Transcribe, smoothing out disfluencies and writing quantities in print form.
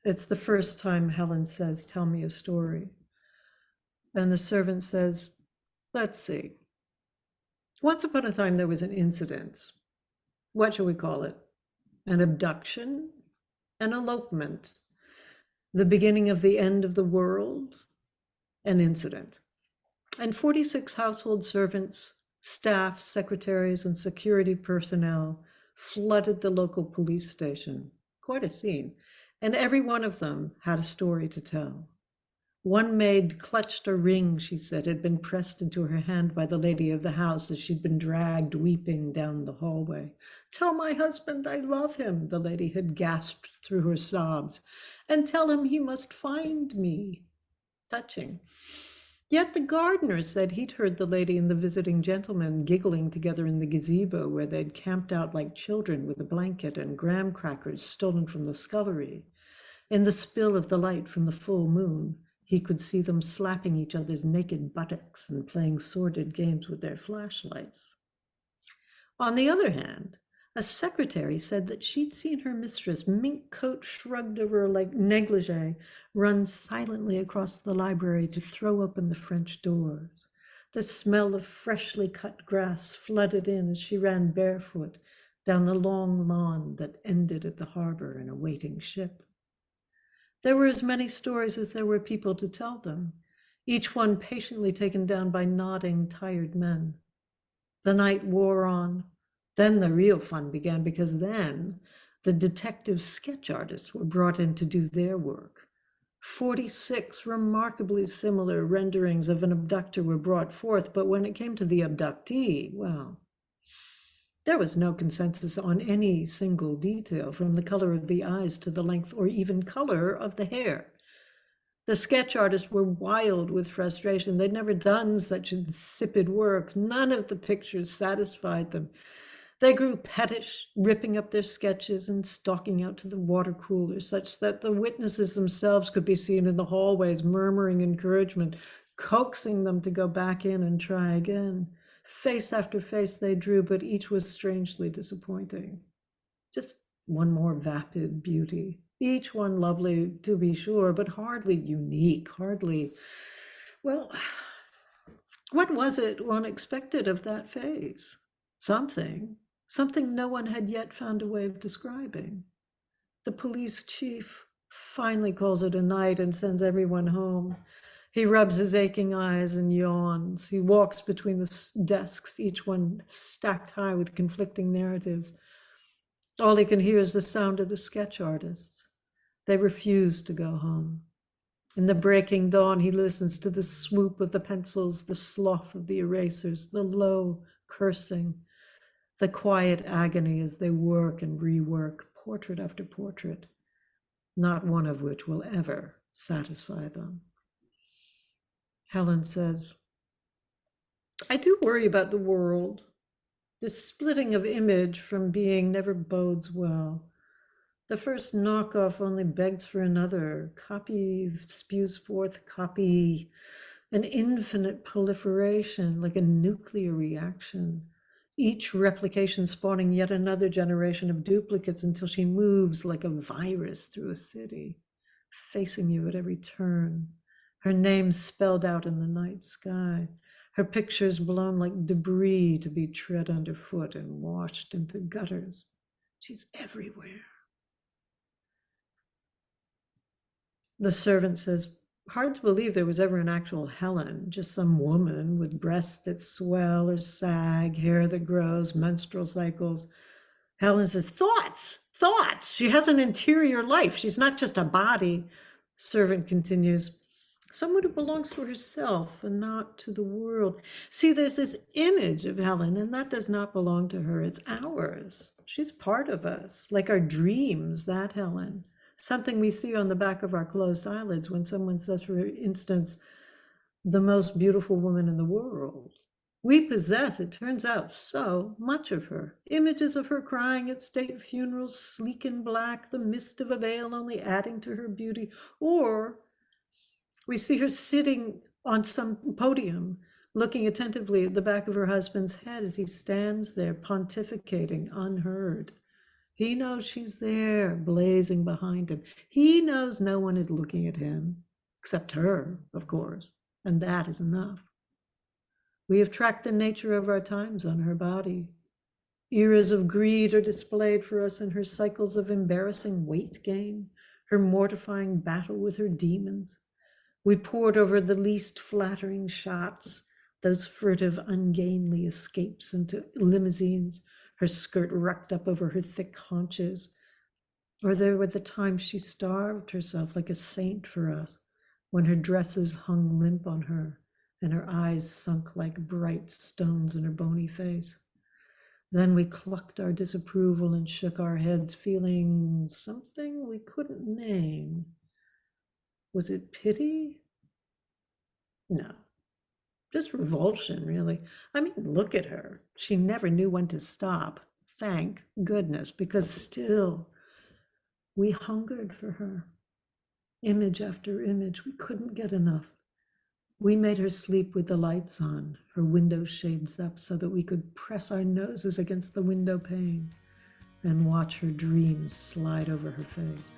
It's the first time Helen says, "Tell me a story." And the servant says, "Let's see. Once upon a time, there was an incident. What shall we call it? An abduction? An elopement? The beginning of the end of the world? An incident. And 46 household servants, staff, secretaries, and security personnel flooded the local police station. Quite a scene. And every one of them had a story to tell. One maid clutched a ring, she said, had been pressed into her hand by the lady of the house as she'd been dragged weeping down the hallway. "Tell my husband I love him," the lady had gasped through her sobs, "and tell him he must find me." Touching. Yet the gardener said he'd heard the lady and the visiting gentleman giggling together in the gazebo where they'd camped out like children with a blanket and graham crackers stolen from the scullery. In the spill of the light from the full moon, he could see them slapping each other's naked buttocks and playing sordid games with their flashlights. On the other hand, a secretary said that she'd seen her mistress, mink coat shrugged over her like negligee, run silently across the library to throw open the French doors. The smell of freshly cut grass flooded in as she ran barefoot down the long lawn that ended at the harbor in a waiting ship. There were as many stories as there were people to tell them, each one patiently taken down by nodding, tired men. The night wore on. Then the real fun began, because then the detective sketch artists were brought in to do their work. 46 remarkably similar renderings of an abductor were brought forth, but when it came to the abductee, well, there was no consensus on any single detail, from the color of the eyes to the length or even color of the hair. The sketch artists were wild with frustration. They'd never done such insipid work. None of the pictures satisfied them. They grew pettish, ripping up their sketches and stalking out to the water cooler, such that the witnesses themselves could be seen in the hallways murmuring encouragement, coaxing them to go back in and try again. Face after face they drew, but each was strangely disappointing. Just one more vapid beauty. Each one lovely, to be sure, but hardly unique, hardly, well, what was it one expected of that phase? Something no one had yet found a way of describing. The police chief finally calls it a night and sends everyone home. He rubs his aching eyes and yawns. He walks between the desks, each one stacked high with conflicting narratives. All he can hear is the sound of the sketch artists. They refuse to go home. In the breaking dawn, he listens to the swoop of the pencils, the slough of the erasers, the low cursing, the quiet agony as they work and rework portrait after portrait, not one of which will ever satisfy them. Helen says, "I do worry about the world. This splitting of image from being never bodes well. The first knockoff only begs for another. Copy spews forth copy, an infinite proliferation, like a nuclear reaction. Each replication spawning yet another generation of duplicates until she moves like a virus through a city, facing you at every turn. Her name spelled out in the night sky. Her pictures blown like debris to be tread underfoot and washed into gutters. She's everywhere." The servant says, "Hard to believe there was ever an actual Helen, just some woman with breasts that swell or sag, hair that grows, menstrual cycles." Helen says, thoughts. She has an interior life. She's not just a body." The servant continues, "Someone who belongs to herself and not to the world. See, there's this image of Helen, and that does not belong to her. It's ours. She's part of us, like our dreams, that Helen. Something we see on the back of our closed eyelids when someone says, for instance, the most beautiful woman in the world. We possess, it turns out, so much of her. Images of her crying at state funerals, sleek in black, the mist of a veil only adding to her beauty. Or we see her sitting on some podium, looking attentively at the back of her husband's head as he stands there pontificating unheard. He knows she's there, blazing behind him. He knows no one is looking at him, except her, of course, and that is enough. We have tracked the nature of our times on her body. Eras of greed are displayed for us in her cycles of embarrassing weight gain, her mortifying battle with her demons. We pored over the least flattering shots, those furtive, ungainly escapes into limousines, her skirt rucked up over her thick haunches. Or there were the times she starved herself like a saint for us, when her dresses hung limp on her and her eyes sunk like bright stones in her bony face. Then we clucked our disapproval and shook our heads, feeling something we couldn't name. Was it pity? No, just revulsion, really. I mean, look at her. She never knew when to stop. Thank goodness, because still we hungered for her. Image after image, we couldn't get enough. We made her sleep with the lights on, her window shades up so that we could press our noses against the window pane and watch her dreams slide over her face.